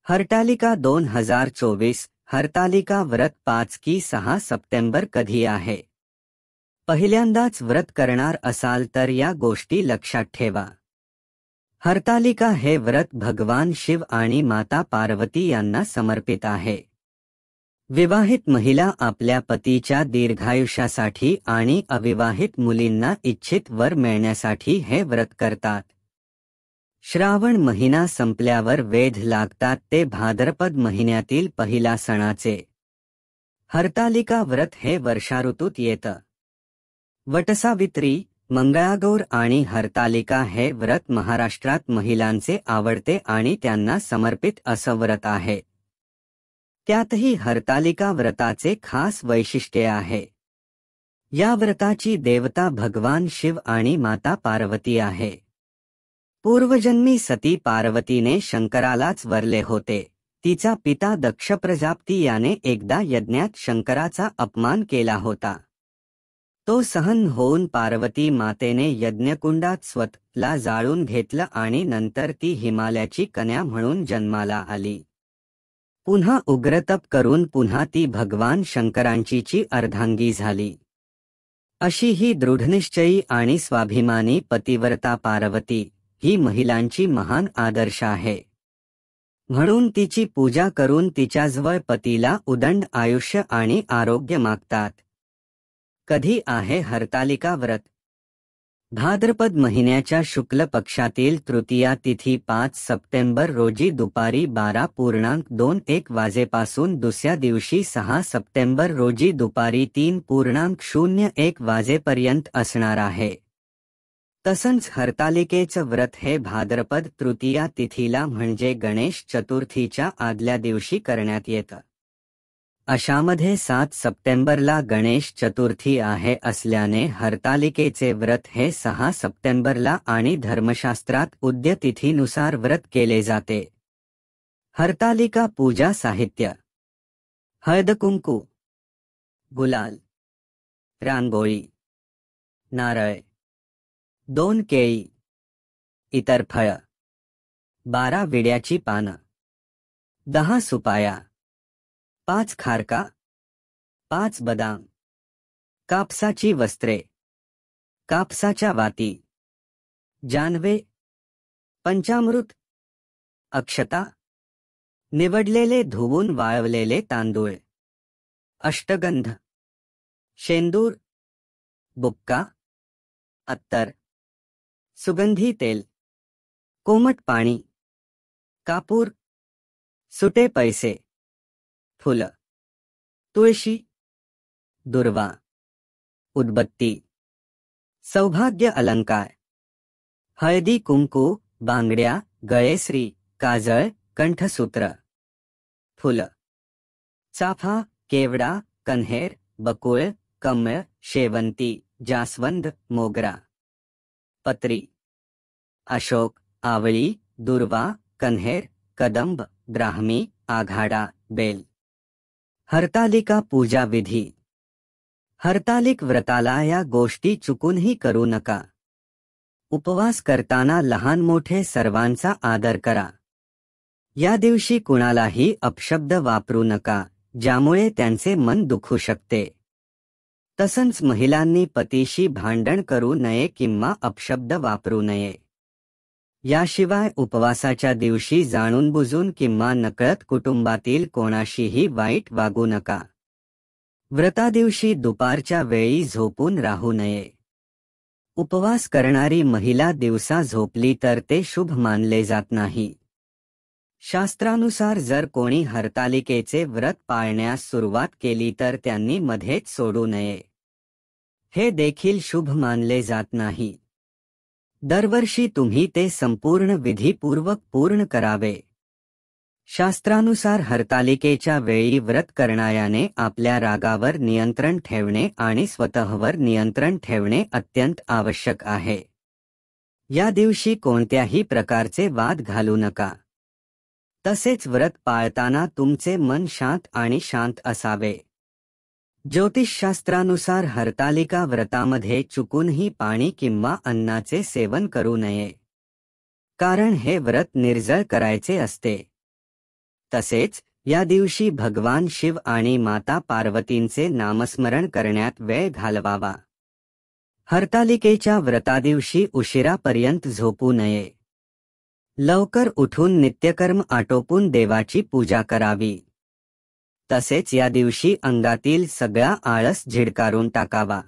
हरतालिका 2024 हरतालिका व्रत 5 की 6 सप्टेंबर कधी आहे? पहिल्यांदाच व्रत करणार असाल तर या गोष्टी लक्षात ठेवा. हरतालिका हे व्रत भगवान शिव आणि माता पार्वती यांना समर्पित आहे. विवाहित महिला आपल्या पतीच्या दीर्घायुष्यासाठी आणि अविवाहित मुलींना इच्छित वर मिळण्यासाठी हे व्रत करतात. श्रावण महिना संपल्यावर वेध लागतात ते भाद्रपद महिन्यातील पहिला सणाचे. हरतालिका व्रत हे वर्षाऋतूत येतं. वटसावित्री, मंगळागौर आणि हरतालिका हे व्रत महाराष्ट्रात महिलांचे आवडते आणि त्यांना समर्पित असं व्रत आहे. त्यातही हरतालिका व्रताचे खास वैशिष्ट्य आहे. या व्रताची देवता भगवान शिव आणि माता पार्वती आहे. पूर्वजन्मी सती पार्वतीने शंकरालाच वरले होते. तिचा पिता दक्ष प्रजापती याने एकदा यज्ञात शंकराचा अपमान केला होता. तो सहन होऊन पार्वती मातेने यज्ञकुंडात स्वतःला जाळून घेतलं आणि नंतर ती हिमालयाची कन्या म्हणून जन्माला आली. पुन्हा उग्रतप करून पुन्हा ती भगवान शंकरांचीची अर्धांगी झाली. अशी ही दृढनिश्चयी आणि स्वाभिमानी पतिव्रता पार्वती ही महिलांची महान आदर्श आहे. म्हणून तिची पूजा करून तिच्याजवळ पतीला उदंड आयुष्य आणि आरोग्य मागतात. कधी आहे हरतालिका व्रत? भाद्रपद महिन्याच्या शुक्ल पक्षातील तृतीया तिथी 5 सप्टेंबर रोजी दुपारी 12:01 वाजेपासून दुसऱ्या दिवशी 6 सप्टेंबर रोजी दुपारी 3:01 वाजेपर्यंत असणार आहे. तसंच हरतालिकेचं व्रत हे भाद्रपद तृतीया तिथीला म्हणजे गणेश चतुर्थीच्या आदल्या दिवशी करण्यात येतं. अशामध्ये 7 सप्टेंबरला गणेश चतुर्थी आहे असल्याने हरतालिकेचे व्रत हे 6 सप्टेंबरला आणि धर्मशास्त्रात उद्य तिथीनुसार व्रत केले जाते. हरतालिका पूजा साहित्य: हळदकुंकू, गुलाल, रांगोळी, नारळ, 2 केळी, इतर फळं, 12 विड्याची पानं, 10 सुपाया, 5 खारका, 5 बदाम, कापसाची वस्त्रे, कापसाच्या वाती, जानवे, पंचामृत, अक्षता, निवडलेले धुवून वाळवलेले तांदूळ, अष्टगंध, शेंदूर, बुक्का, अत्तर, सुगंधी तेल, कोमट पाणी, कापूर, सुटे पैसे, फुलं, तुळशी, दुर्वा, उदबत्ती, सौभाग्य अलंकार, हळदी कुंकू, बांगड्या, गळेश्री, काजळ, कंठसूत्र, फुलं, चाफा, केवडा, कन्हेर, बकुळ, कमळ, शेवंती, जास्वंद, मोगरा, पत्री, अशोक, आवळी, दुर्वा, कन्हेर, कदंब, ब्राह्मी, आघाडा, बेल. हरतालिका पूजा विधी: हरतालिक व्रताला या गोष्टी चुकूनही करू नका. उपवास करताना लहान मोठे सर्वांचा आदर करा. या दिवशी कुणालाही अपशब्द वापरू नका, ज्यामुळे त्यांचे मन दुखू शकते. तसंच महिलांनी पतीशी भांडण करू नये किंवा अपशब्द वापरू नये. याशिवाय उपवासाच्या दिवशी जाणूनबुजून किंवा नकळत कुटुंबातील कोणाशीही वाईट वागू नका. व्रतादिवशी दुपारच्या वेळी झोपून राहू नये. उपवास करणारी महिला दिवसा झोपली तर ते शुभ मानले जात नाही. शास्त्रानुसार जर कोणी हरतालिकेचे व्रत पाळण्यास सुरुवात केली तर त्यांनी मध्येच सोडू नये. हे देखील शुभ मानले जात नाही. दरवर्षी तुम्ही ते संपूर्ण विधीपूर्वक पूर्ण करावे. शास्त्रानुसार हरतालिकेच्या वेळी व्रत करणाऱ्याने आपल्या रागावर नियंत्रण ठेवणे आणि स्वतःवर नियंत्रण ठेवणे अत्यंत आवश्यक आहे. या दिवशी कोणत्याही प्रकारचे वाद घालू नका. तसेच व्रत पाळताना तुमचे मन शांत आणि शांत असावे. ज्योतिषशास्त्रानुसार हरतालिका व्रतामध्ये चुकूनही पाणी किंवा अन्नाचे सेवन करू नये. कारण हे व्रत निर्जळ करायचे असते. तसेच या दिवशी भगवान शिव आणि माता पार्वतींचे नामस्मरण करण्यात वेळ घालवावा. हरतालिकेच्या व्रतादिवशी उशिरापर्यंत झोपू नये. लवकर उठून नित्यकर्म आटोपून देवाची पूजा करावी. तसेच या दिवशी अंगातील सगळा आळस झिडकारून टाकावा.